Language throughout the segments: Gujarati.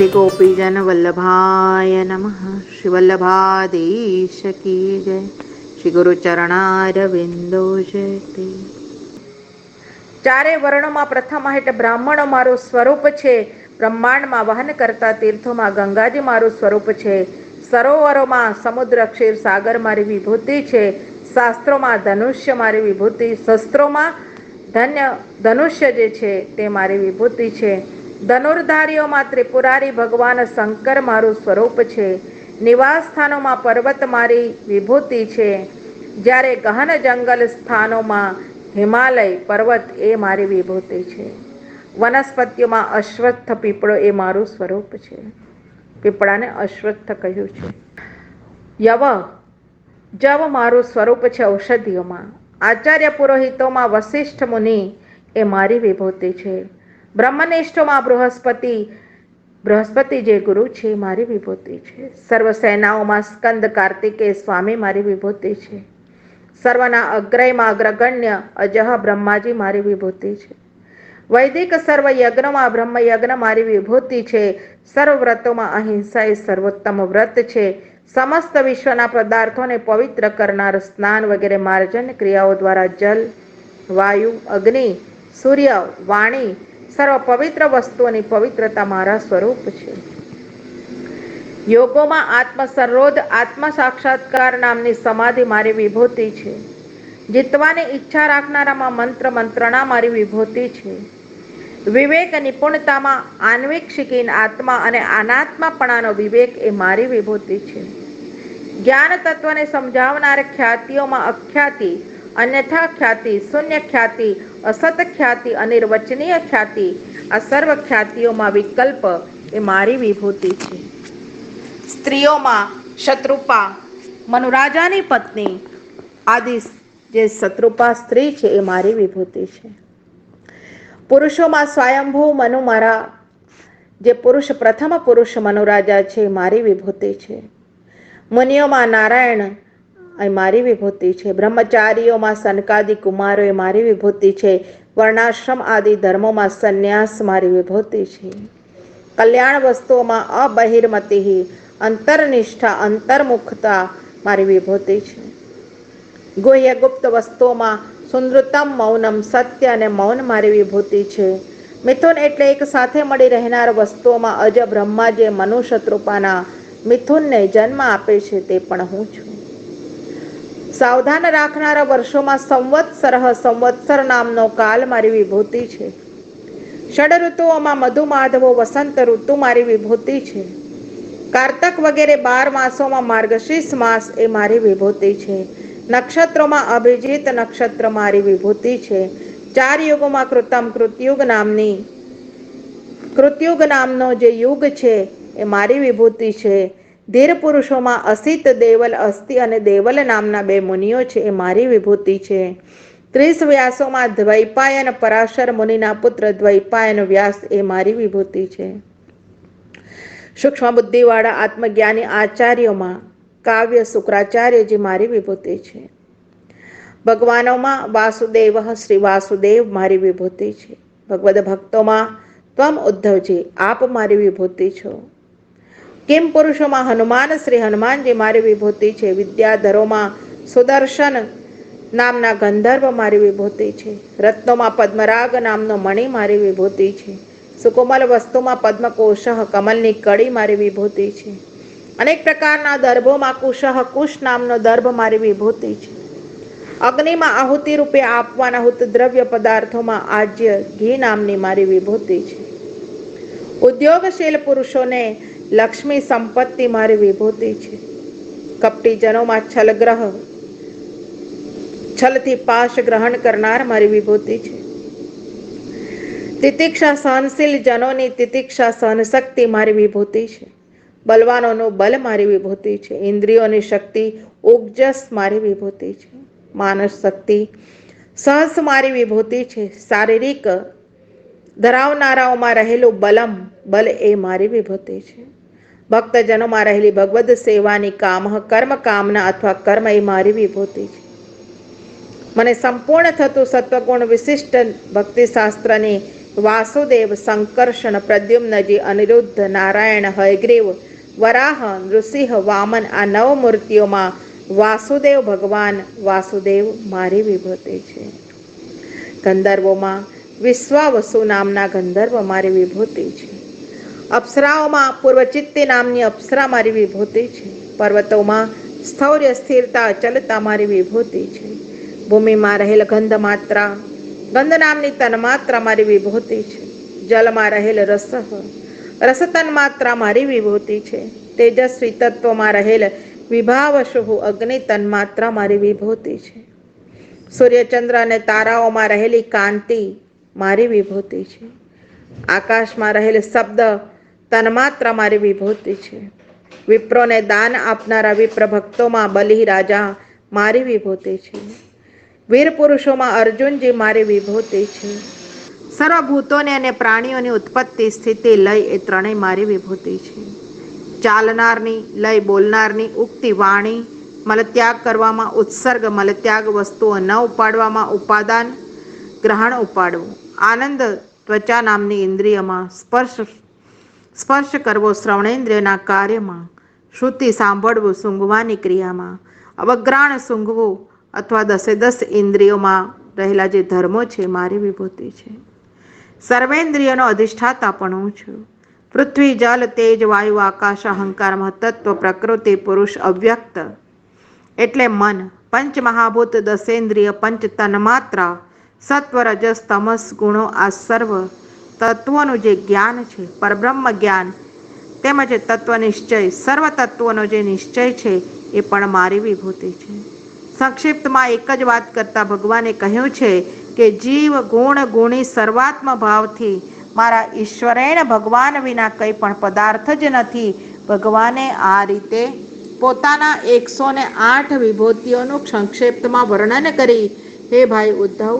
श्री गोपीजन वल्लभाय नमः। श्री वल्लभाधीश की जय। श्री गुरु चरणारविंदो जयते। ચારે વર્ણોમાં પ્રથમ એટલે બ્રાહ્મણો મારું સ્વરૂપ છે. બ્રહ્માંડમાં વહન કરતા તીર્થોમાં ગંગાજી મારું સ્વરૂપ છે. સરોવરોમાં સમુદ્ર ક્ષીર સાગર મારી વિભૂતિ છે. શાસ્ત્રોમાં ધનુષ્ય મારી વિભૂતિ, શસ્ત્રોમાં ધનુષ્ય જે છે તે મારી વિભૂતિ છે. ધનુર્ધારીઓમાં ત્રિપુરારી ભગવાન શંકર મારું સ્વરૂપ છે. નિવાસ સ્થાનોમાં પર્વત મારી વિભૂતિ છે. જ્યારે ગહન જંગલ સ્થાનોમાં હિમાલય પર્વત એ મારી વિભૂતિ છે. વનસ્પતિઓમાં અશ્વત્થ પીપળો એ મારું સ્વરૂપ છે. પીપળાને અશ્વત્થ કહ્યું છે. જવ મારું સ્વરૂપ છે. ઔષધિઓમાં આચાર્ય પુરોહિતોમાં વશિષ્ઠ મુનિ એ મારી વિભૂતિ છે. બ્રહ્મનિષ્ઠોમાં બૃહસ્પતિ જે ગુરુ છે મારી વિભૂતિ છે. સર્વ સેનાઓમાં સ્કંદ કાર્તિકેય સ્વામી મારી વિભૂતિ છે. સર્વના અગ્રયમાં અગ્રગણ્ય અજહ બ્રહ્માજી મારી વિભૂતિ છે. વૈદિક સર્વ યજ્ઞમાં બ્રહ્મ યજ્ઞ મારી વિભૂતિ છે. સર્વ વ્રતોમાં અહિંસા એ સર્વોત્તમ વ્રત છે. સમસ્ત વિશ્વના પદાર્થોને પવિત્ર કરનાર સ્નાન વગેરે માર્જન ક્રિયાઓ દ્વારા જલ, વાયુ, અગ્નિ, સૂર્ય, વાણી સર્વ પવિત્ર વસ્તુઓની પવિત્રતા મારા સ્વરૂપ છે. યોગોમાં આત્મસંરોધ આત્મ સાક્ષાત્કાર નામની સમાધિ મારી વિભૂતિ છે. જીતવાની ઈચ્છા રાખનારામાં મંત્રણા મારી વિભૂતિ છે. વિવેક નિપુણતામાં આન્વિક્ષિકીન આત્મા અને અનાત્માપણાનો વિવેક એ મારી વિભૂતિ છે. જ્ઞાન તત્વને સમજાવનાર ખ્યાતિઓમાં અખ્યાતિ, અન્યથા ખ્યાતિ, શૂન્ય ખ્યાતિ, અસત ખ્યાતિ, અનિર્વચનીય ખ્યાતિ આ સર્વ ખ્યાતિઓમાં વિકલ્પ એ મારી વિભૂતિ છે. સ્ત્રીઓમાં શત્રુપા મનુરાજાની પત્ની આદિ જે શત્રુપા સ્ત્રી છે એ મારી વિભૂતિ છે. પુરુષોમાં સ્વયંભૂ મનુ મારા જે પુરુષ પ્રથમ પુરુષ મનુરાજા છે મારી વિભૂતિ છે. મુનિઓમાં નારાયણ એ મારી વિભૂતિ છે. બ્રહ્મચારીઓમાં સનકાદિ કુમારો એ મારી વિભૂતિ છે. વર્ણાશ્રમ આદિ ધર્મોમાં સંન્યાસ મારી વિભૂતિ છે. કલ્યાણ વસ્તુઓમાં અબહિર્મતિ અંતરનિષ્ઠા અંતર્મુખતા મારી વિભૂતિ છે. ગુહ્ય ગુપ્ત વસ્તુઓમાં સુંદરતમ મૌનમ સત્ય અને મૌન મારી વિભૂતિ છે. મિથુન એટલે એક સાથે મળી રહેનાર વસ્તુઓમાં અજ બ્રહ્મા જે મનુ શત્રુપાના મિથુનને જન્મ આપે છે તે પણ હું છું. સાવધાન રાખનારા વર્ષોમાં સંવત્સર નામનો કાલ મારી વિભૂતિ છે. ષડ ઋતુઓમાં મધુ માધવો વસંત ઋતુ મારી વિભૂતિ છે. કારતક વગેરે 12 માસોમાં માર્ગશીર્ષ માસ એ મારી વિભૂતિ છે. નક્ષત્રોમાં અભિજીત નક્ષત્ર મારી વિભૂતિ છે. 4 યુગોમાં કૃતયુગ નામનો જે યુગ છે એ મારી વિભૂતિ છે. ધીર પુરુષોમાં અસિત, દેવલ, અસ્તિ અને દેવલ નામના 2 મુનિઓ છે એ મારી વિભૂતિ છે. 30 વ્યાસોમાં દ્વૈપાયન પરાશર મુનિના પુત્ર દ્વૈપાયન વ્યાસ એ મારી વિભૂતિ છે. સૂક્ષ્મ બુદ્ધિવાળા આત્મજ્ઞાની આચાર્યોમાં કાવ્ય શુક્રાચાર્યજી મારી વિભૂતિ છે. ભગવાનોમાં વાસુદેવ શ્રી વાસુદેવ મારી વિભૂતિ છે. ભગવદ ભક્તોમાં ત્વમ ઉદ્ધવજી આપ મારી વિભૂતિ છો. કિમ પુરુષોમાં હનુમાન શ્રી હનુમાનજી મારી વિભૂતિ છે. વિદ્યાધરોમાં સુદર્શન નામના ગંધર્વ મારી વિભૂતિ છે. રત્નોમાં પદ્મરાગ નામનો મણિ મારી વિભૂતિ છે. સુકોમલ વસ્તુમાં પદ્મકોશ કમલની કડી મારી વિભૂતિ છે. અનેક પ્રકારના દર્ભોમાં કુશ નામનો દર્ભ મારી વિભૂતિ છે. અગ્નિમાં આહુતિ રૂપે આપવાના હુત દ્રવ્ય પદાર્થોમાં આજ્ય ઘી નામની મારી વિભૂતિ છે. ઉદ્યોગશીલ પુરુષોને લક્ષ્મી સંપત્તિ મારી વિભૂતિ છે. કપટીજનોમાં છલથી પાશ ગ્રહણ કરનાર મારી વિભૂતિ છે. તિતિક્ષા સહનશીલ જનોની તિતિક્ષા સહનશક્તિ મારી વિભૂતિ છે. બલવાનોનું બલ મારી વિભૂતિ છે. ઇન્દ્રિયોની શક્તિ ઓજસ મારી વિભૂતિ છે. માનસ શક્તિ સહસ મારી વિભૂતિ છે. શારીરિક ધરાવનારાઓમાં રહેલું બલ એ મારી વિભૂતિ છે. ભક્તજનોમાં રહેલી ભગવદ સેવાની કર્મ કામના અથવા કર્મ એ મારી વિભૂતિ છે. મને સંપૂર્ણ થતું સત્વગુણ વિશિષ્ટ ભક્તિશાસ્ત્રની વાસુદેવ, સંકર્ષણ, પ્રદ્યુમ્નજી, અનિરુદ્ધ, નારાયણ, હયગ્રીવ, વરાહ, નૃસિંહ, વામન આ 9 મૂર્તિઓમાં વાસુદેવ ભગવાન વાસુદેવ મારી વિભૂતિ છે. ગંધર્વોમાં વિશ્વાવસુ નામના ગંધર્વ મારી વિભૂતિ છે. અપ્સરાઓમાં પૂર્વચિત્તી નામની અપ્સરા મારી વિભૂતિ છે. પર્વતોમાં સ્થૌર્ય, સ્થિરતા, અચલતા મારી વિભૂતિ છે. ભૂમિમાં રહેલ ગંધ માત્રા, ગંધ નામની તન્માત્રા મારી વિભૂતિ છે. જલમાં રહેલ રસ, રસ તન્માત્રા મારી વિભૂતિ છે. તેજસ્વી તત્વમાં રહેલ વિભાવશુ અગ્નિ તન્માત્રા મારી વિભૂતિ છે. સૂર્યચંદ્ર અને તારાઓમાં રહેલી કાંતિ મારી વિભૂતિ છે. આકાશમાં રહેલ શબ્દ તન્માત્રા મારી વિભૂતિ છે. વિપ્રોને દાન આપનારા વિપ્ર ભક્તોમાં બલિ રાજા મારી વિભૂતિ છે. વીર પુરુષોમાં અર્જુનજી મારી વિભૂતિ છે. સર્વભૂતોને અને પ્રાણીઓની ઉત્પત્તિ, સ્થિતિ, લય એ ત્રણેય મારી વિભૂતિ છે. ચાલનારની, લય બોલનારની, ઉક્તિ વાણી, મલત્યાગ કરવામાં ઉત્સર્ગ, મલત્યાગ વસ્તુઓ ન ઉપાડવામાં ઉપાદાન, ગ્રહણ ઉપાડવું, આનંદ ત્વચા નામની ઇન્દ્રિયમાં, સ્પર્શ કરવો શ્રવણેન્દ્રિયના કાર્યમાં, શ્રુતિ સાંભળવું સૂંઘવાની ક્રિયામાં, અવગ્રાણ સૂંઘવું અથવા 10 ઇન્દ્રિયોમાં રહેલા જે ધર્મો છે મારી વિભૂતિ છે. સર્વેન્દ્રિયોનો અધિષ્ઠાતા પણ હું છું. પૃથ્વી, જલ, તેજ, વાયુ, આકાશ, અહંકાર, મહત્તત્વ, પ્રકૃતિ, પુરુષ, અવ્યક્ત એટલે મન, પંચમહાભૂત, 10 પંચ તન્માત્રા, સત્વ, રજસ, તમસ ગુણો આ સર્વ તત્વોનું જે જ્ઞાન છે, પરબ્રહ્મ જ્ઞાન તેમજ તત્વનિશ્ચય, સર્વ તત્વોનો જે નિશ્ચય છે એ પણ મારી વિભૂતિ છે. સંક્ષિપ્તમાં એક જ વાત કરતા ભગવાને કહ્યું છે કે જીવ ગુણ ગુણી સર્વાત્મ ભાવથી મારા ઈશ્વરેણ ભગવાન વિના કંઈ પણ પદાર્થ જ નથી. ભગવાને આ રીતે પોતાના 108 વિભૂતિઓનું સંક્ષિપ્તમાં વર્ણન કરી. હે ભાઈ ઉદ્ધવ,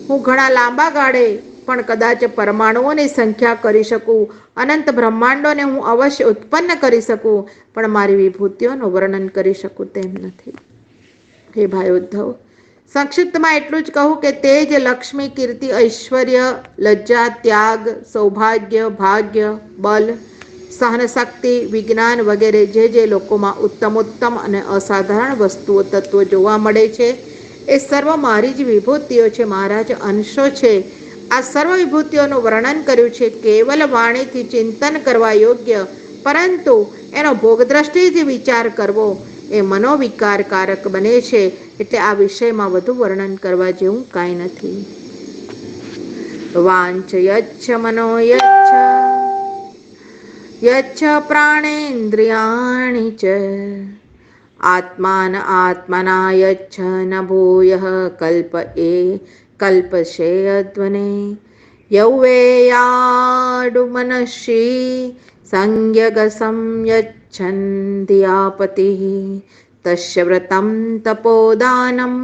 હું ઘણા લાંબા ગાળે પણ કદાચ પરમાણુઓની સંખ્યા કરી શકું, અનંત બ્રહ્માંડોને હું અવશ્ય ઉત્પન્ન કરી શકું, પણ મારી વિભૂતિઓનું વર્ણન કરી શકું તેમ નથી. હે ભાઈ ઉદ્ધવ, સંક્ષિપ્તમાં એટલું જ કહું કે તેજ, લક્ષ્મી, કીર્તિ, ઐશ્વર્ય, લજ્જા, ત્યાગ, સૌભાગ્ય, ભાગ્ય, બલ, સહનશક્તિ, વિજ્ઞાન વગેરે જે લોકોમાં ઉત્તમ અને અસાધારણ વસ્તુઓ, તત્વો જોવા મળે છે એ સર્વ મારી જ વિભૂતિઓ છે, મારા જ અંશો છે. આ સર્વ વિભૂતિઓનું વર્ણન કર્યું છે કેવલ વાણીથી ચિંતન કરવા યોગ્ય, પરંતુ એનો ભોગ દ્રષ્ટિથી વિચાર કરવો એ મનોવિકારકારક બને છે. એટલે આ વિષયમાં વધુ વર્ણન કરવા જેવું કાંઈ નથી. વાંચ યચ્છ મનો યચ્છ પ્રાણેન્દ્રિયાણિ ચ આત્માન આત્મના યચ્છ ન ભૂયઃ કલ્પશેયધ્વને યૌવેયાડુ મનસ્વી સંયગસં યચ્છન ધિયાપતિઃ તસ્ય વ્રતમ તપોદાનમ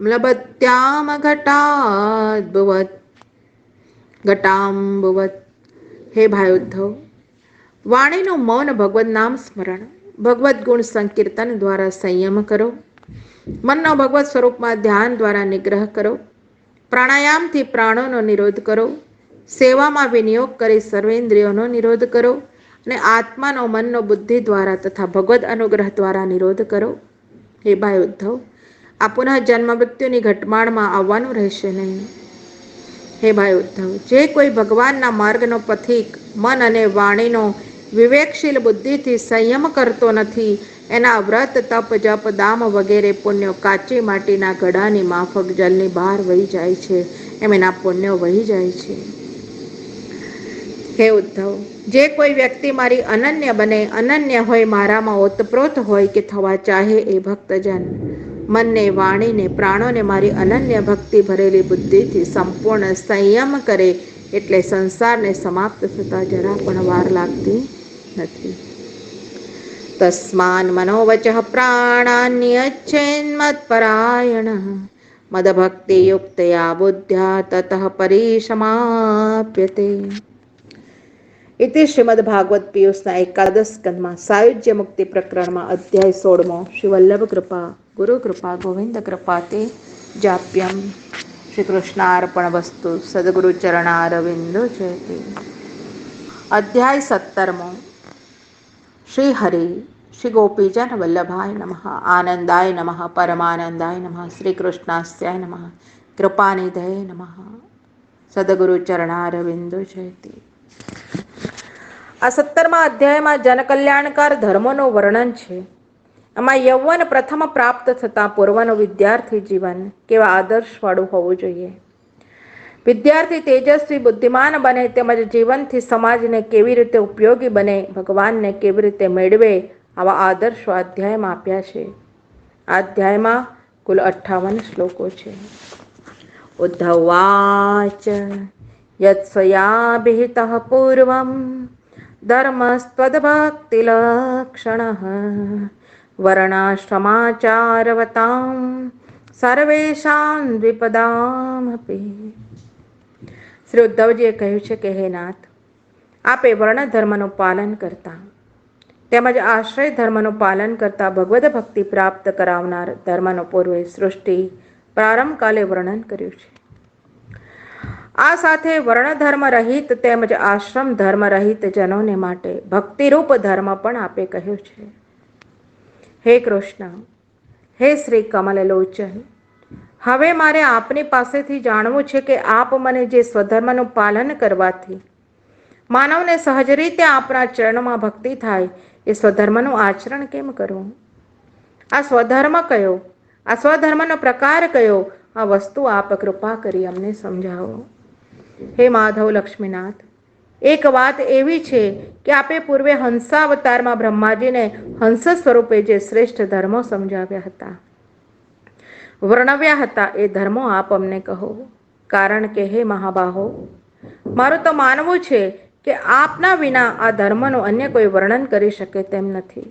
મ્લબત્યામ ઘટામ્બુવત. હે ભાઈ ઉદ્ધવ, વાણીનું મૌન ભગવદ નામ સ્મરણ, ભગવદ્ ગુણ સંકીર્તન દ્વારા સંયમ કરો, મનનો ભગવત સ્વરૂપમાં ધ્યાન દ્વારા નિગ્રહ કરો, પ્રાણાયામથી પ્રાણોનો નિરોધ કરો, સેવામાં વિનિયોગ કરી સર્વેન્દ્રિયોનો નિરોધ કરો અને આત્માનો મનનો બુદ્ધિ દ્વારા તથા ભગવદ અનુગ્રહ દ્વારા નિરોધ કરો. હે ભાઈ ઉદ્ધવ, આ પુનઃ જન્મ મૃત્યુની ઘટમાળમાં આવવાનું રહેશે નહીં. હે ભાઈ ઉદ્ધવ, જે કોઈ ભગવાનના માર્ગનો પથિક મન અને વાણીનો વિવેકશીલ બુદ્ધિથી સંયમ કરતો નથી, એના વ્રત, તપ, જપ, દામ વગેરે પુણ્યો કાચી માટીના ઘડાની માફક જલની બહાર વહી જાય છે એમ એના પુણ્યો વહી જાય છે. હે ઉદ્ધવ, જે કોઈ વ્યક્તિ મારી અનન્ય બને, અનન્ય હોય, મારામાં ઓતપ્રોત હોય કે થવા ચાહે એ ભક્તજન મનને, વાણીને, પ્રાણોને મારી અનન્ય ભક્તિ ભરેલી બુદ્ધિથી સંપૂર્ણ સંયમ કરે એટલે સંસારને સમાપ્ત થતા જરા પણ વાર લાગતી નથી. તસ્માન મનોવચઃ પ્રાણાન્યચ્છેન્મત્પરાયણઃ મદભક્તિયુક્તયા બુદ્ધ્યા તતઃ પરિસમાપ્યતે. ઇતિ શ્રીમદ ભાગવત પિયુષના 11 સ્કંદમાં સાયુજ્ય મુક્તિ પ્રકરણમાં અધ્યાય 16મો. શ્રી વલ્લભ કૃપા ગુરુ કૃપા ગોવિંદ કૃપા તે જાપ્યમ. શ્રી કૃષ્ણાર્પણ વસ્તુ. સદગુરુ ચરણારવિંદો જયતે. અધ્યાય 17મો. શ્રી હરિ શ્રી ગોપીજન વલ્લભાય નમઃ. આનંદાય નમઃ. પરમાનંદાય નમઃ. શ્રી કૃષ્ણાસ્યાય નમઃ. કૃપાનિધયે નમઃ. સદગુરુ ચરણારવિંદો જયતે. આ 17મા અધ્યાયમાં જનકલ્યાણકાર ધર્મોનું વર્ણન છે. આમાં યૌવન પ્રથમ પ્રાપ્ત થતાં પૂર્વનું વિદ્યાર્થી જીવન કેવા આદર્શવાળું હોવું જોઈએ. વિદ્યાર્થી તેજસ્વી બુદ્ધિમાન બને તેમજ જીવનથી સમાજને કેવી રીતે ઉપયોગી બને, ભગવાનને કેવી રીતે મેળવે, આવા આદર્શો અધ્યાયમાં આપ્યા છે. આ અધ્યાયમાં કુલ 58 શ્લોકો છે. ઉદ્ધવાચ યત્સ્વયાભિહિતઃ પૂર્વં ધર્મસ્ત્વદ્ભક્તિલક્ષણઃ વર્ણાશ્રમાચારવતાં સર્વેષાં દ્વિપદામપી. શ્રી ઉદ્ધવજીએ કહ્યું છે કે હે નાથ, આપે વર્ણ ધર્મનું પાલન કરતા તેમજ આશ્રય ધર્મનું પાલન કરતા ભગવદ ભક્તિ પ્રાપ્ત કરાવનાર ધર્મનું પૂર્વે સૃષ્ટિ પ્રારંભ કાલે વર્ણન કર્યું છે. આ સાથે વર્ણ ધર્મ રહિત તેમજ આશ્રમ ધર્મ રહિત જનોને માટે ભક્તિરૂપ ધર્મ પણ આપે કહ્યું છે. હે કૃષ્ણ, હે શ્રી કમલલોચન, હવે મારે આપની પાસેથી જાણવું છે કે આપ મને જે સ્વધર્મનું પાલન કરવાથી માનવને સહજ રીતે આપણા ચરણમાં ભક્તિ થાય એ સ્વધર્મનું આચરણ કેમ કરવું? આ સ્વધર્મ કયો? આ સ્વધર્મનો પ્રકાર કયો? આ વસ્તુ આપ કૃપા કરી અમને સમજાવો. હે માધવ લક્ષ્મીનાથ, એક વાત એવી છે કે આપે પૂર્વે હંસાવતારમાં બ્રહ્માજીને હંસ સ્વરૂપે જે શ્રેષ્ઠ ધર્મો સમજાવ્યા હતા, વર્ણવ્યા હતા, એ ધર્મો આપ અમને કહો. કારણ કે હે મહાબાહો, મારું તો માનવું છે કે આપના વિના આ ધર્મનું અન્ય કોઈ વર્ણન કરી શકે તેમ નથી.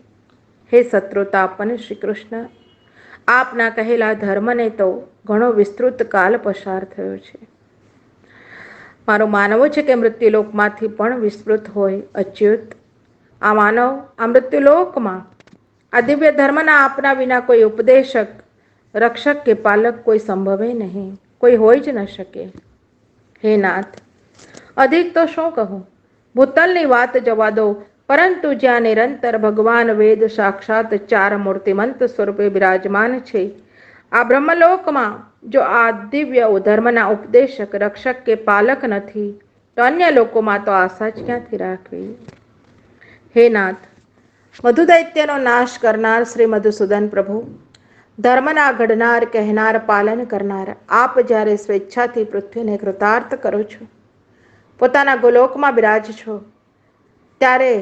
હે શત્રુતાપન શ્રી કૃષ્ણ, આપના કહેલા ધર્મને તો ઘણો વિસ્તૃત કાલ પસાર થયો છે. મારું માનવું છે કે મૃત્યુલોકમાંથી પણ વિસ્તૃત હોય. અચ્યુત, આ માનવ આ મૃત્યુલોકમાં આ દિવ્ય ધર્મના આપના વિના કોઈ ઉપદેશક, રક્ષક કે પાલક કોઈ સંભવે નહીં, કોઈ હોઈ જ ન શકે. હે નાથ, અધિક તો શું કહું, ભૂતલની વાત જવા દો, પરંતુ જ્યાં નિરંતર ભગવાન વેદ સાક્ષાત ચાર મૂર્તિમંત સ્વરૂપે બિરાજમાન છે, આ બ્રહ્મલોકમાં જો આ દિવ્ય ધર્મના ઉપદેશક, રક્ષક કે પાલક નથી, તો અન્ય લોકોમાં તો આશા જ ક્યાંથી રાખવી? હે નાથ, મધુદૈત્યનો નાશ કરનાર શ્રી મધુસૂદન પ્રભુ, ધર્મના ઘડનાર, કહેનાર, પાલન કરનાર, આપ જ્યારે સ્વેચ્છાથી પૃથ્વીને કૃતાર્થ કરો છો, પોતાના ગોલોકમાં બિરાજ છો, ત્યારે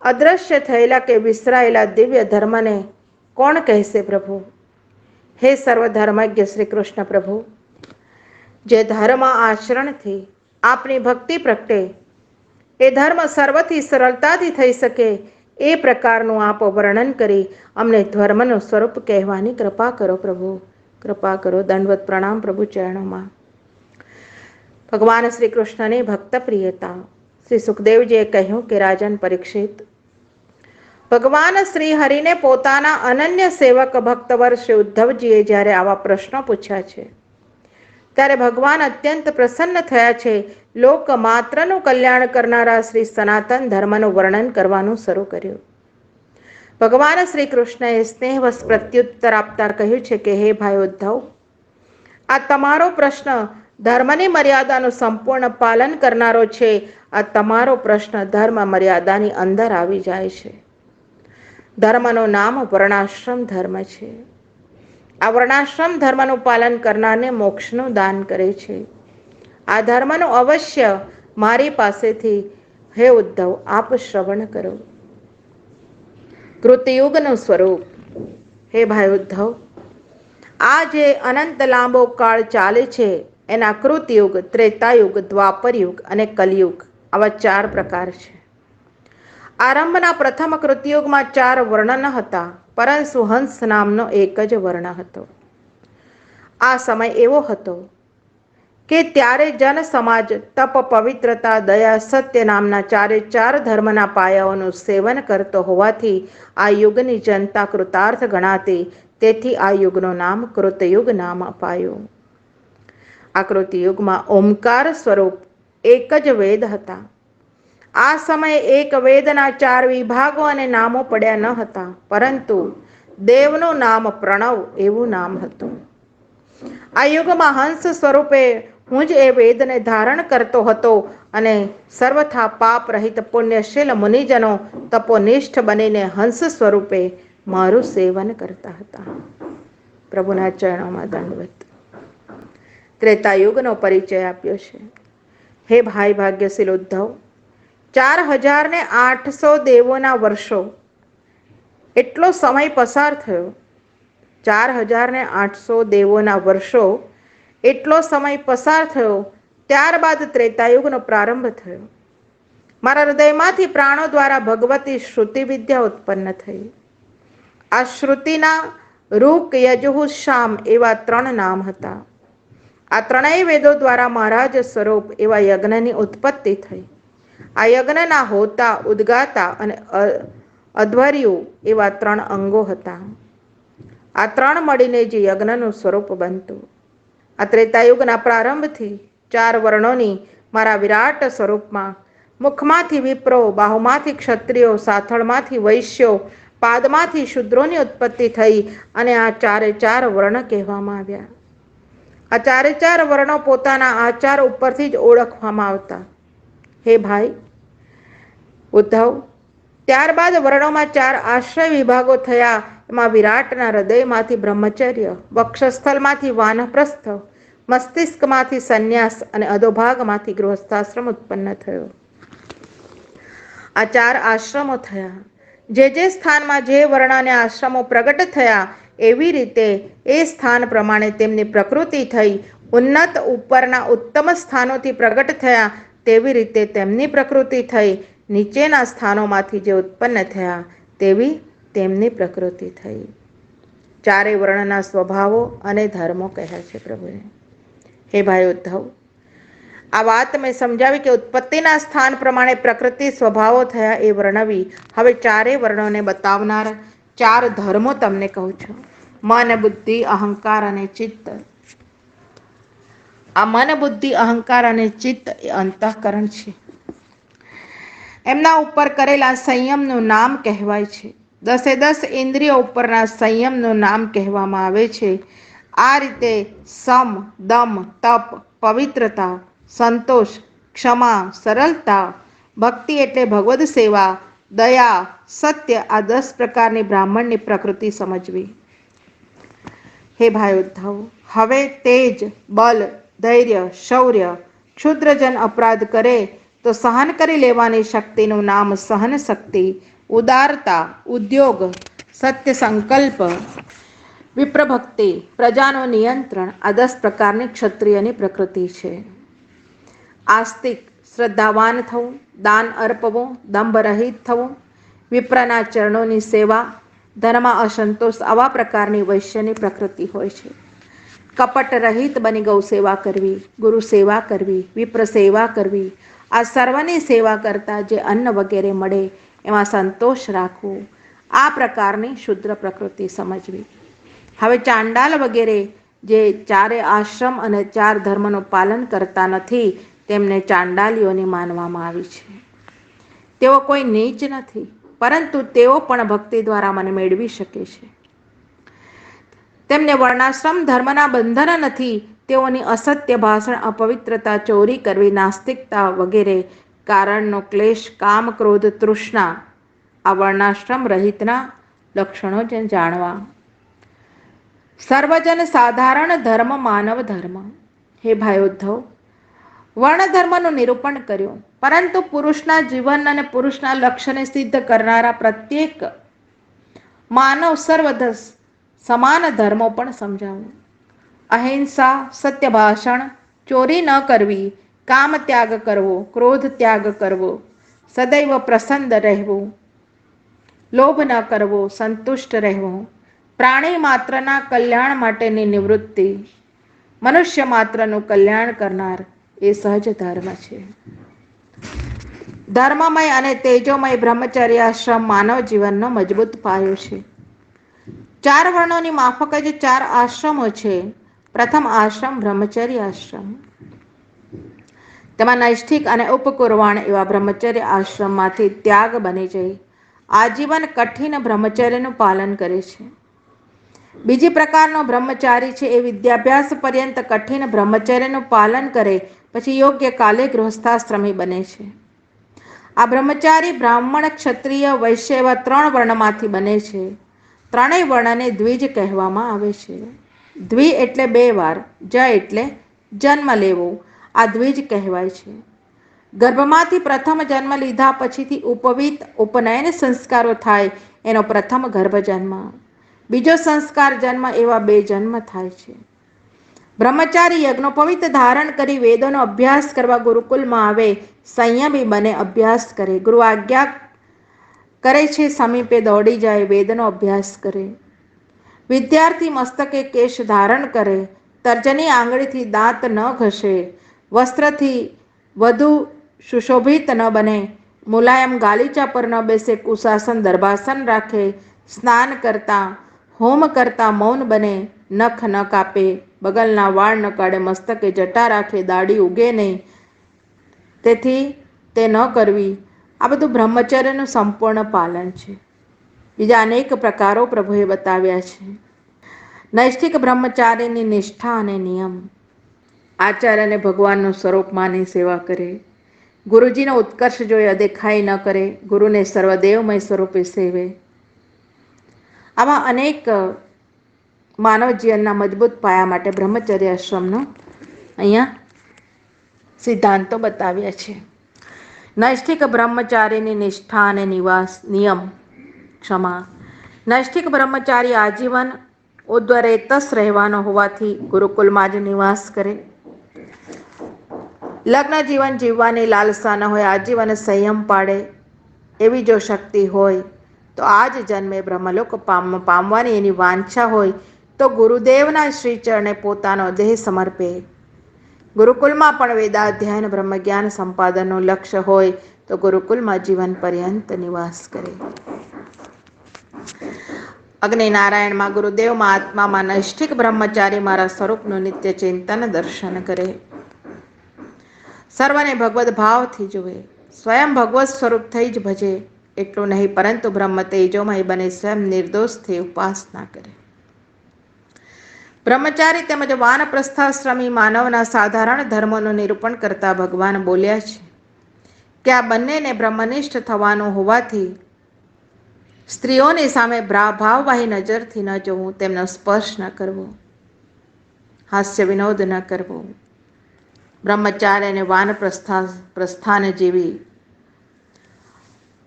અદ્રશ્ય થયેલા કે વિસરાયેલા દિવ્ય ધર્મને કોણ કહેશે પ્રભુ? હે સર્વધર્મજ્ઞ શ્રી કૃષ્ણ પ્રભુ, જે ધર્મ આચરણથી આપની ભક્તિ પ્રગટે, એ ધર્મ સર્વથી સરળતાથી થઈ શકે, એ પ્રકારનું આપ વર્ણન કરી અમને ધર્મનું સ્વરૂપ કહેવાની કૃપા કરો પ્રભુ, કૃપા કરો. દંડવત પ્રણામ પ્રભુ ચરણોમાં. ભગવાન શ્રી કૃષ્ણની ભક્ત પ્રિયતા. શ્રી સુખદેવજીએ કહ્યું કે રાજન પરીક્ષિત, ભગવાન શ્રી હરિને પોતાના અનન્ય સેવક ભક્તવર શ્રી ઉદ્ધવજીએ જ્યારે આવા પ્રશ્નો પૂછ્યા છે, ત્યારે ભગવાન અત્યંત પ્રસન્ન થયા છે. લોક માત્રનું કલ્યાણ કરનારા શ્રી સનાતન ધર્મનું વર્ણન કરવાનું શરૂ કર્યું. ભગવાન શ્રી કૃષ્ણએ સ્નેહવશ પ્રત્યુત્તર આપતા કહ્યું છે કે હે ભાઈ ઉદ્ધવ, આ તમારો પ્રશ્ન ધર્મની મર્યાદાનું સંપૂર્ણ પાલન કરનારો છે. આ તમારો પ્રશ્ન ધર્મ મર્યાદાની અંદર આવી જાય છે. ધર્મનું નામ વર્ણાશ્રમ ધર્મ છે. આ વર્ણાશ્રમ ધર્મનું પાલન કરનારને મોક્ષનું દાન કરે છે. આ ધર્મનું અવશ્ય મારી પાસેથી હે ઉદ્ધવ આપ શ્રવણ કરો. કૃતયુગનું સ્વરૂપ. હે ભાઈ ઉદ્ધવ, આ જે અનંત લાંબો કાળ ચાલે છે એના કૃતયુગ, ત્રેતાયુગ, દ્વાપરયુગ અને કલયુગ, આવા 4 પ્રકાર છે. આરંભના પ્રથમ કૃતયુગમાં 4 વર્ણ ન હતા, પરંતુ હંસ નામનો એક જ વર્ણ હતો. આ સમય એવો હતો કે ત્યારે જન સમાજ તપ, પવિત્રતા, દયા, સત્ય નામના 4 ધર્મના પાયાઓનું સેવન કરતો હોવાથી આ યુગની જનતા કૃતાર્થ ગણાતી. તેથી આ યુગનું નામ કૃતયુગ નામ અપાયું. આકૃતિ યુગમાં ઓમકાર સ્વરૂપ એક જ વેદ હતા. આ સમયે એક વેદના 4 વિભાગો અને નામો પડ્યા ન હતા, પરંતુ દેવનું નામ પ્રણવ એવું નામ હતું. આ યુગમાં હંસ સ્વરૂપે હું જ એ વેદને ધારણ કરતો હતો અને સર્વથા પાપ રહિત પુણ્યશીલ મુનિજનો તપોનિષ્ઠ બનીને હંસ સ્વરૂપે મારું સેવન કરતા હતા. પ્રભુના ચરણોમાં દંડવત. ત્રેતાયુગનો પરિચય આપ્યો છે. હે ભાઈ ભાગ્યશીલ ઉદ્ધવ, 4800 દેવોના વર્ષો એટલો સમય પસાર થયો. 4800 દેવોના વર્ષો એટલો સમય પસાર થયો. ત્યારબાદ ત્રેતાયુગનો પ્રારંભ થયો. મારા હૃદયમાંથી પ્રાણો દ્વારા ભગવતી શ્રુતિ વિદ્યા ઉત્પન્ન થઈ. આ શ્રુતિના રૂક, યજુઃ, શામ એવા 3 નામ હતા. આ ત્રણેય વેદો દ્વારા મહારાજ સ્વરૂપ એવા યજ્ઞની ઉત્પત્તિ થઈ. આ યજ્ઞના હોતા, ઉદ્ગાતા અને અધ્વર્યુ એવા 3 અંગો હતા. આ 3 મળીને જ યજ્ઞનું સ્વરૂપ બનતું. આ ત્રેતાયુગના પ્રારંભથી 4 વર્ણોની મારા વિરાટ સ્વરૂપમાં મુખમાંથી વિપ્રો, બાહુમાંથી ક્ષત્રિયો, સાથળમાંથી વૈશ્યો, પાદમાંથી શૂદ્રોની ઉત્પત્તિ થઈ અને આ 4 વર્ણ કહેવામાં આવ્યા. આ 4 વર્ણો પોતાના આચાર ઉપરથી જ ઓળખવામાં આવતા. હે ભાઈ ઉદ્ધવ, ત્યારબાદ વર્ણોમાં 4 આશ્રય વિભાગો થયા. એમાં વિરાટના હૃદયમાંથી બ્રહ્મચર્ય, વક્ષસ્થલમાંથી વાનપ્રસ્થ, મસ્તિષ્કમાંથી સંન્યાસ અને અધોભાગમાંથી ગૃહસ્થાશ્રમ ઉત્પન્ન થયો. આ 4 આશ્રમો થયા. જે સ્થાનમાં જે વર્ણ અને આશ્રમો પ્રગટ થયા એવી રીતે એ સ્થાન પ્રમાણે તેમની પ્રકૃતિ થઈ. ઉન્નત ઉપરના ઉત્તમ સ્થાનોથી પ્રગટ થયા તેવી રીતે તેમની પ્રકૃતિ થઈ. નીચેના સ્થાનોમાંથી જે ઉત્પન્ન થયા તેવી તેમની પ્રકૃતિ થઈ. 4 વર્ણના સ્વભાવો અને ધર્મો કહ્યા છે પ્રભુએ. હે ભાઈ ઉદ્ધવ, આ વાત મેં સમજાવી કે ઉત્પત્તિના સ્થાન પ્રમાણે પ્રકૃતિ સ્વભાવો થયા એ વર્ણવી. હવે 4 વર્ણોને બતાવનાર 4 ધર્મો તમને કહું છું. મન, બુદ્ધિ, અહંકાર અને ચિત્ત. આ મન, બુદ્ધિ, અહંકાર અને ચિત્ત એ અંતઃકરણ છે. એમના ઉપર કરેલા સંયમનું નામ કહેવાય છે. 10 ઇન્દ્રિયો ઉપરના સંયમનું નામ કહેવામાં આવે છે. આ રીતે સમ, દમ, તપ, પવિત્રતા, સંતોષ, ક્ષમા, સરળતા, ભક્તિ એટલે ભગવદ સેવા, દયા, સત્ય આ 10 પ્રકારની બ્રાહ્મણની પ્રકૃતિ સમજવી. હે ભાઈ ઉદ્ધવ, હવે તેજ, બલ, ધૈર્ય, શૌર્ય, ક્ષુદ્રજન અપરાધ કરે તો સહન કરી લેવાની શક્તિનું નામ સહન શક્તિ, ઉદારતા, ઉદ્યોગ, સત્ય સંકલ્પ, વિપ્રભક્તિ, પ્રજાનું નિયંત્રણ આ 10 પ્રકારની ક્ષત્રિયની પ્રકૃતિ છે. આસ્તિક, શ્રદ્ધાવાન થવું, દાન અર્પવું, દંભ રહિત થવું, વિપ્રના ચરણોની સેવા, ધર્મમાં અસંતોષ આવા પ્રકારની વૈશ્યની પ્રકૃતિ હોય છે. કપટ રહિત બની ગૌ સેવા કરવી, ગુરુ સેવા કરવી, વિપ્ર સેવા કરવી, આ સર્વની સેવા કરતા જે અન્ન વગેરે મળે એમાં સંતોષ રાખવું, આ પ્રકારની શુદ્ર પ્રકૃતિ સમજવી. હવે ચાંડાલ વગેરે જે 4 આશ્રમ અને 4 ધર્મનું પાલન કરતા નથી તેમને ચાંડાલીઓની માનવામાં આવી છે. તેઓ કોઈ નીચ નથી, પરંતુ તેઓ પણ ભક્તિ દ્વારા મને મેળવી શકે છે. તેમને વર્ણાશ્રમ ધર્મના બંધન નથી. તેઓની અસત્ય ભાષણ, અપવિત્રતા, ચોરી કરવી, નાસ્તિકતા વગેરે કારણનો ક્લેશ, કામ, ક્રોધ, તૃષ્ણા આ વર્ણાશ્રમ રહિતના લક્ષણો જ જાણવા. સર્વજન સાધારણ ધર્મ માનવ ધર્મ. હે ભાઈ ઉદ્ધવ, વર્ણ ધર્મનું નિરૂપણ કર્યું, પરંતુ પુરુષના જીવન અને પુરુષના લક્ષ્યને સિદ્ધ કરનારા પ્રત્યેક માનવ સર્વ સમાન ધર્મો પણ સમજાવું. અહિંસા, સત્ય ભાષણ, ચોરી ન કરવી, કામ ત્યાગ કરવો, ક્રોધ ત્યાગ કરવો, સદૈવ પ્રસન્ન રહેવું, લોભ ન કરવો, સંતુષ્ટ રહેવું, પ્રાણી માત્રના કલ્યાણ માટેની નિવૃત્તિ, મનુષ્ય માત્રનું કલ્યાણ કરનાર એ સહજ ધર્મ છે. ધર્મમય અને તેજોમય બ્રહ્મચર્યાશ્રમ માનવ જીવનનો મજબૂત પાયો છે. 4 વર્ણોની માફક જ 4 આશ્રમો છે. પ્રથમ આશ્રમ બ્રહ્મચર્ય આશ્રમ. તેમાં નૈષ્ઠિક અને ઉપકુર્વાણ એવા બ્રહ્મચર્ય આશ્રમમાંથી ત્યાગ બની જઈ આજીવન કઠિન બ્રહ્મચર્યનું પાલન કરે છે. બીજી પ્રકારનો બ્રહ્મચારી છે એ વિદ્યાભ્યાસ પર્યંત કઠિન બ્રહ્મચર્યનું પાલન કરે પછી યોગ્ય કાલે ગૃહસ્થાશ્રમી બને છે. આ બ્રહ્મચારી બ્રાહ્મણ, ક્ષત્રિય, વૈશ્ય એવા 3 વર્ણમાંથી બને છે. ત્રણેય વર્ણને દ્વિજ કહેવામાં આવે છે. દ્વિ એટલે 2 વાર, જ એટલે જન્મ લેવો, આ દ્વિજ કહેવાય છે. ગર્ભમાંથી પ્રથમ જન્મ લીધા પછીથી ઉપવીત ઉપનયન સંસ્કારો થાય એનો પ્રથમ ગર્ભ જન્મ. બીજો સંસ્કાર જન્મ એવા 2 જન્મ થાય છે. બ્રહ્મચારી યજ્ઞોપવિત ધારણ કરી વેદોનો અભ્યાસ કરવા ગુરુકુલમાં આવે, સંયમી બને, અભ્યાસ કરે. ગુરુ આજ્ઞા કરે છે સમીપે દોડી જાય, વેદનો અભ્યાસ કરે. વિદ્યાર્થી મસ્તકે કેશ ધારણ કરે, તર્જની આંગળીથી દાંત ન ઘસે, વસ્ત્રથી વધુ સુશોભિત ન બને, મુલાયમ ગાલીચા પર ન બેસે, કુશાસન દર્ભાસન રાખે, સ્નાન કરતા હોમ કરતા મૌન બને, નખ ન કાપે, બગલના વાળ ન કાઢે, મસ્તકે જટા રાખે, દાઢી ઉગે નહીં, તેથી તે ન કરવી. આ બધું બ્રહ્મચર્યનું સંપૂર્ણ પાલન છે. બીજા અનેક પ્રકારો પ્રભુએ બતાવ્યા છે. નૈષ્ઠિક બ્રહ્મચારીની નિષ્ઠા અને નિયમ. આચાર્યને ભગવાનનું સ્વરૂપ માની સેવા કરે, ગુરુજીનો ઉત્કર્ષ જોઈ અદેખાઈ ન કરે, ગુરુને સર્વદેવમય સ્વરૂપે સેવે. આવા અનેક માનવ જીવનના મજબૂત પાયા માટે બ્રહ્મચર્ય આશ્રમનો અહીંયા સિદ્ધાંતો બતાવ્યા છે. નૈષ્ઠિક બ્રહ્મચારીની નિષ્ઠા અને નિયમ. ક્ષમા. નૈષ્ઠિક બ્રહ્મચારી આજીવન ઉદ્વરેતસ રહેવાનો હોવાથી ગુરુકુલમાં જ નિવાસ કરે. લગ્ન જીવન જીવવાની લાલસા ન હોય, આજીવન સંયમ પાડે એવી જો શક્તિ હોય તો આ જ જન્મે બ્રહ્મલોક પામવાની એની વાંછા હોય તો ગુરુદેવના શ્રીચરણે પોતાનો દેહ સમર્પે. ગુરુકુલમાં પણ વેદાધ્યયન બ્રહ્મજ્ઞાન સંપાદનનું લક્ષ્ય હોય તો ગુરુકુલમાં જીવન પર્યંત નિવાસ કરે. અગ્નિનારાયણમાં ગુરુદેવમાં આત્મામાં નૈષ્ઠિક બ્રહ્મચારી મારા સ્વરૂપનું નિત્ય ચિંતન દર્શન કરે. સર્વને ભગવદ ભાવથી જુએ, સ્વયં ભગવત સ્વરૂપ થઈ જ ભજે. એટલું નહીં પરંતુ બ્રહ્મ તેજોમય બને, સ્વયં નિર્દોષથી ઉપાસના કરે. બ્રહ્મચારી તેમજ વાનપ્રસ્થાશ્રમી માનવના સાધારણ ધર્મોનું નિરૂપણ કરતા ભગવાન બોલ્યા છે કે આ બંનેને બ્રહ્મનિષ્ઠ થવાનું હોવાથી સ્ત્રીઓની સામે ભાવવાહી નજરથી ન જોવું, તેમનો સ્પર્શ ન કરવો, હાસ્ય વિનોદ ન કરવો. બ્રહ્મચાર્ય અને વાનપ્રસ્થાન જેવી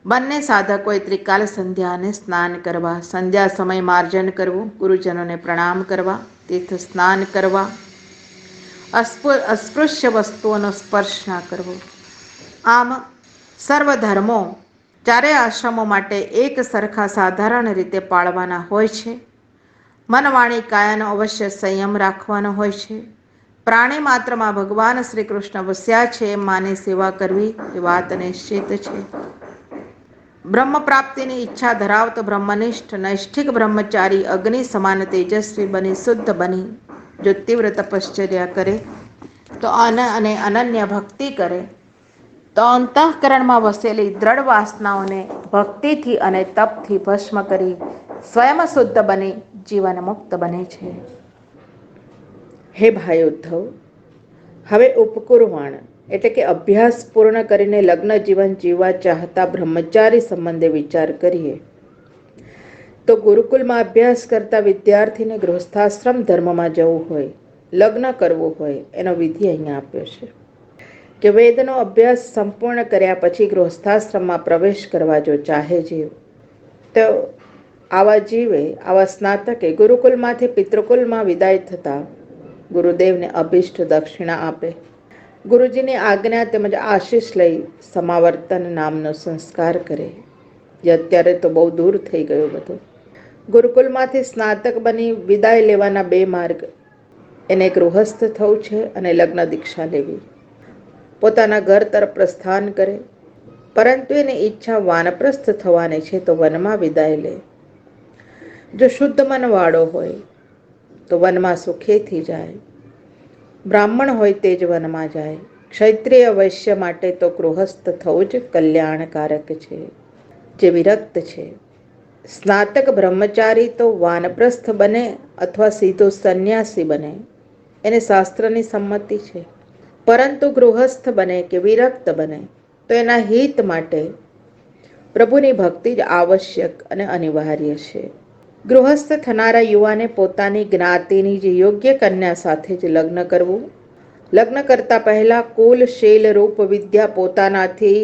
બંને સાધકોએ ત્રિકાલ સંધ્યાને સ્નાન કરવા, સંધ્યા સમય માર્જન કરવું, ગુરુજનોને પ્રણામ કરવા, તીર્થ સ્નાન કરવા, અસ્પૃશ્ય વસ્તુઓનો સ્પર્શ ના કરવો. આમ સર્વ ધર્મો ચારેય આશ્રમો માટે એક સરખા સાધારણ રીતે પાળવાના હોય છે. મન વાણી કાયાનો અવશ્ય સંયમ રાખવાનો હોય છે. પ્રાણી માત્રમાં ભગવાન શ્રી કૃષ્ણ વસ્યા છે એમ માની સેવા કરવી એ વાત નિશ્ચિત છે. બ્રહ્મ પ્રાપ્તિની ઈચ્છા ધરાવતો બ્રહ્મનિષ્ઠ નૈષ્ઠિક બ્રહ્મચારી અગ્નિ સમાન તેજસ્વી બની શુદ્ધ બની જો તીવ્ર તપશ્ચર્યા કરે તો અને અનન્ય ભક્તિ કરે તો અંતઃકરણમાં વસેલી દ્રઢ વાસનાઓને ભક્તિથી અને તપથી ભસ્મ કરી સ્વયં શુદ્ધ બની જીવન મુક્ત બને છે. હે ભાઈ ઉદ્ધવ, હવે ઉપકુર્વાણ એટલે કે અભ્યાસ પૂર્ણ કરીને લગ્ન જીવન જીવવા ચાહતા બ્રહ્મચારી સંબંધે વિચાર કરીએ તો ગુરુકુલમાં અભ્યાસ કરતા વિદ્યાર્થીને ગૃહસ્થાશ્રમ ધર્મમાં જવું હોય, લગ્ન કરવું હોય, એનો વિધિ અહીંયા આપ્યો છે કે વેદનો અભ્યાસ સંપૂર્ણ કર્યા પછી ગૃહસ્થાશ્રમમાં પ્રવેશ કરવા જો ચાહે જીવ તો આવા જીવે, આવા સ્નાતકે ગુરુકુલમાંથી પિતૃકુલમાં વિદાય થતા ગુરુદેવને અભિષ્ટ દક્ષિણા આપે, ગુરુજીની આજ્ઞા તેમજ આશીષ લઈ સમાવર્તન નામનો સંસ્કાર કરે, જે અત્યારે તો બહુ દૂર થઈ ગયો બધું. ગુરુકુલમાંથી સ્નાતક બની વિદાય લેવાના 2 માર્ગ, એને ગૃહસ્થ થવું છે અને લગ્ન દીક્ષા લેવી. પોતાના ઘર તરફ પ્રસ્થાન કરે, પરંતુ એની ઈચ્છા વાનપ્રસ્થ થવાની છે તો વનમાં વિદાય લે. જો શુદ્ધ મનવાળો હોય તો વનમાં સુખેથી જાય. બ્રાહ્મણ હોય તે જ વનમાં જાય. ક્ષત્રિય વૈશ્ય માટે તો ગૃહસ્થ થવું જ કલ્યાણકારક છે, જે વિરક્ત છે. સ્નાતક બ્રહ્મચારી તો વાનપ્રસ્થ બને અથવા સીધો સંન્યાસી બને, એને શાસ્ત્રની સંમતિ છે. પરંતુ ગૃહસ્થ બને કે વિરક્ત બને તો એના હિત માટે પ્રભુની ભક્તિ જ આવશ્યક અને અનિવાર્ય છે. ગૃહસ્થ થનારા યુવાને પોતાની જ્ઞાતિની જે યોગ્ય કન્યા સાથે જ લગ્ન કરવું. લગ્ન કરતા પહેલા કુલ, શીલ, રૂપ, વિદ્યા પોતાનાથી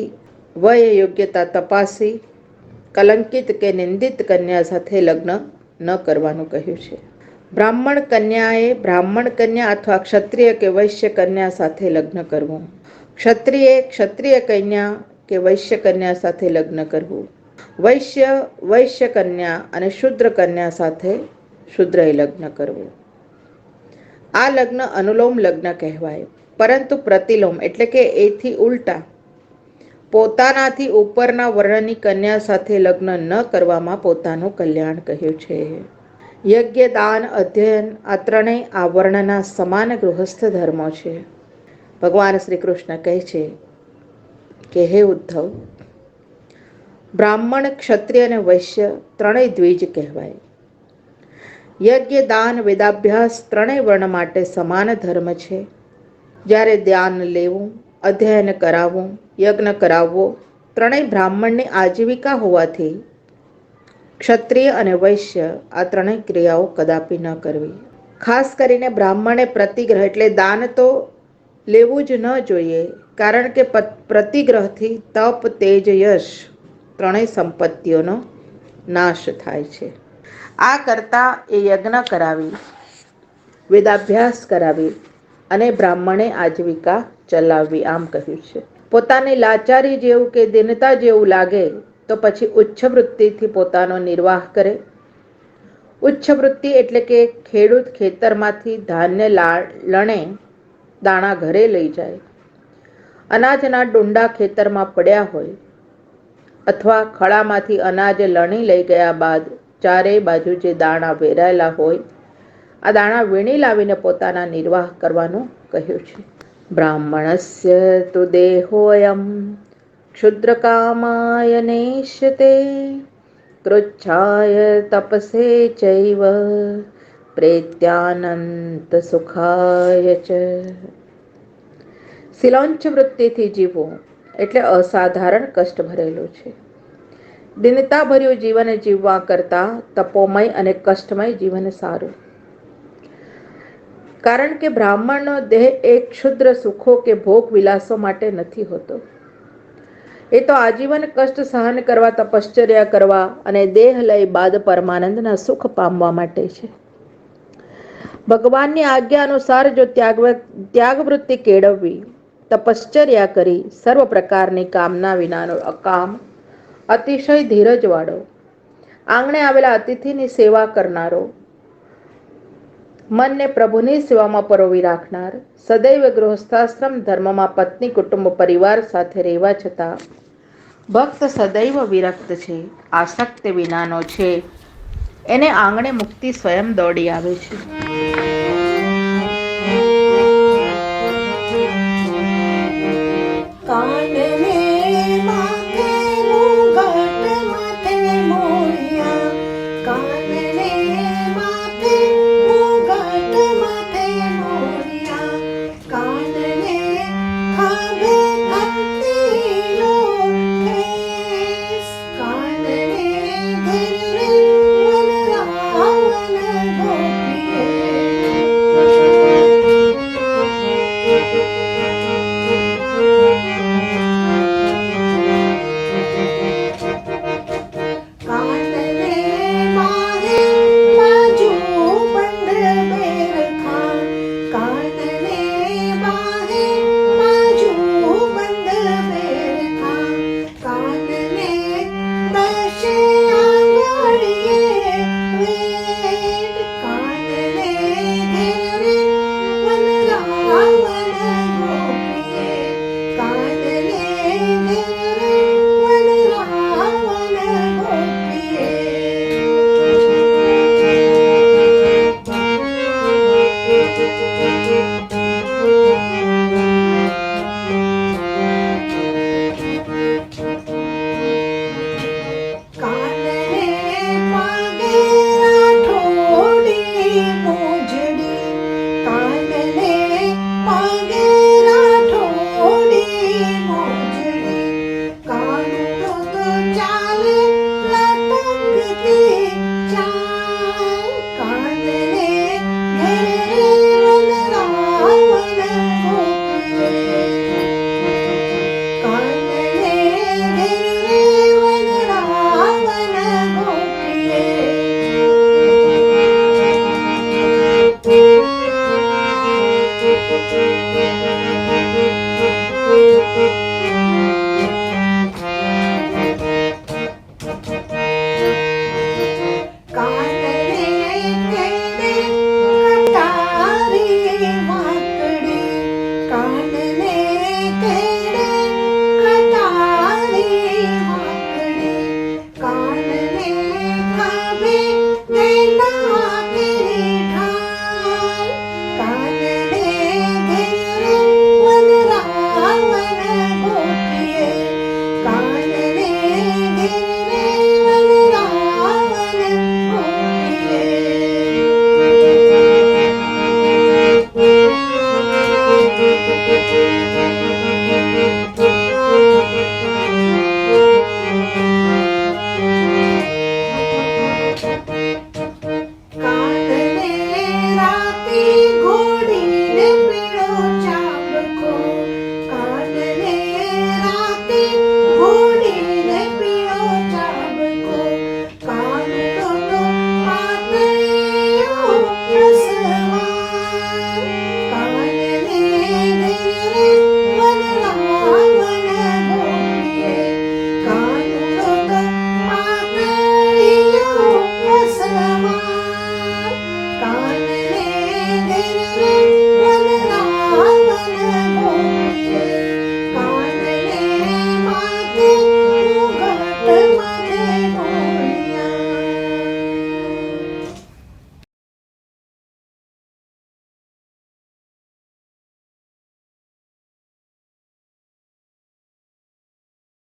વય યોગ્યતા તપાસી કલંકિત કે નિંદિત કન્યા સાથે લગ્ન ન કરવાનું કહ્યું છે. બ્રાહ્મણ કન્યાએ બ્રાહ્મણ કન્યા અથવા ક્ષત્રિય કે વૈશ્ય કન્યા સાથે લગ્ન કરવું. ક્ષત્રિય ક્ષત્રિય કન્યા કે વૈશ્ય કન્યા સાથે લગ્ન કરવું. વૈશ્ય વૈશ્ય કન્યા અને શુદ્ર કન્યા સાથે શુદ્રએ લગ્ન કરવું. આ લગ્ન અનુલોમ લગ્ન કહેવાય. પરંતુ પ્રતિલોમ એટલે કે એથી ઉલટા પોતાનાથી ઉપરના વર્ણની કન્યા સાથે લગ્ન ન કરવામાં પોતાનું કલ્યાણ કહ્યું છે. યજ્ઞ, દાન, અધ્યયન આ ત્રણેય આ વર્ણના સમાન ગૃહસ્થ ધર્મો છે. ભગવાન શ્રી કૃષ્ણ કહે છે કે હે ઉદ્ધવ, બ્રાહ્મણ, ક્ષત્રિય અને વૈશ્ય ત્રણેય દ્વિજ કહેવાય. યજ્ઞ, દાન, વેદાભ્યાસ ત્રણેય વર્ણ માટે સમાન ધર્મ છે. જ્યારે દાન લેવું, અધ્યયન કરાવવું, યજ્ઞ કરાવવો ત્રણેય બ્રાહ્મણની આજીવિકા હોવાથી ક્ષત્રિય અને વૈશ્ય આ ત્રણેય ક્રિયાઓ કદાપી ન કરવી. ખાસ કરીને બ્રાહ્મણે પ્રતિગ્રહ એટલે દાન તો લેવું જ ન જોઈએ, કારણ કે પ્રતિગ્રહથી તપ, તેજ, યશ ત્રણેય સંપત્તિઓનો નાશ થાય છે. આ કરતાં એ યજ્ઞ કરાવી, વેદાભ્યાસ કરાવી અને બ્રાહ્મણે આજીવિકા ચલાવવી આમ કહ્યું છે. પોતાની લાચારી જેવું કે દીનતા જેવું લાગે તો પછી ઉચ્ચ વૃત્તિથી પોતાનો નિર્વાહ કરે. ઉચ્ચ વૃત્તિ એટલે કે ખેડૂત ખેતરમાંથી ધાન્ય લણે દાણા ઘરે લઈ જાય. અનાજના ડુંડા ખેતરમાં પડ્યા હોય અથવા ખળામાંથી અનાજ લણી લઈ ગયા બાદ ચારેય બાજુ જે દાણા વેરાયેલા હોય આ દાણા વીણી લાવીને પોતાના નિર્વાહ કરવાનું કહ્યું છે. બ્રાહ્મણસ્ય તુ દેહોયમ ક્ષુદ્રકામાય નેષ્યતે કૃચ્છાય તપસે ચૈવ પ્રેત્યાનંત સુખાય ચ. શિલોંચ વૃત્તિથી જીવવું એટલે અસાધારણ કષ્ટ ભરેલું છે. દિનતાભર્યું જીવન જીવવા કરતાં તપોમય અને કષ્ટમય જીવન સારું. કારણ કે બ્રાહ્મણનો દેહ એક ક્ષુદ્ર સુખો કે ભોગ વિલાસો માટે નથી હોતો. એ તો આજીવન કષ્ટ સહન કરવા, તપશ્ચર્યા કરવા અને દેહ લય બાદ પરમાનંદના સુખ પામવા માટે છે. ભગવાનની આજ્ઞા અનુસાર જો ત્યાગવૃત્તિ કેળવવી, તપશ્ચર્યા કરી સર્વ પ્રકારની કામના વિનાનો અકામ, અતિશય ધીરજવાળો, આંગણે આવેલા અતિથિની સેવા કરનારો, મનને પ્રભુની સેવામાં પરોવી રાખનાર, સદૈવ ગૃહસ્થાશ્રમ ધર્મમાં પત્ની, કુટુંબ, પરિવાર સાથે રહેવા છતાં ભક્ત સદૈવ વિરક્ત છે, આસક્ત વિનાનો છે, એને આંગણે મુક્તિ સ્વયં દોડી આવે છે. દેવો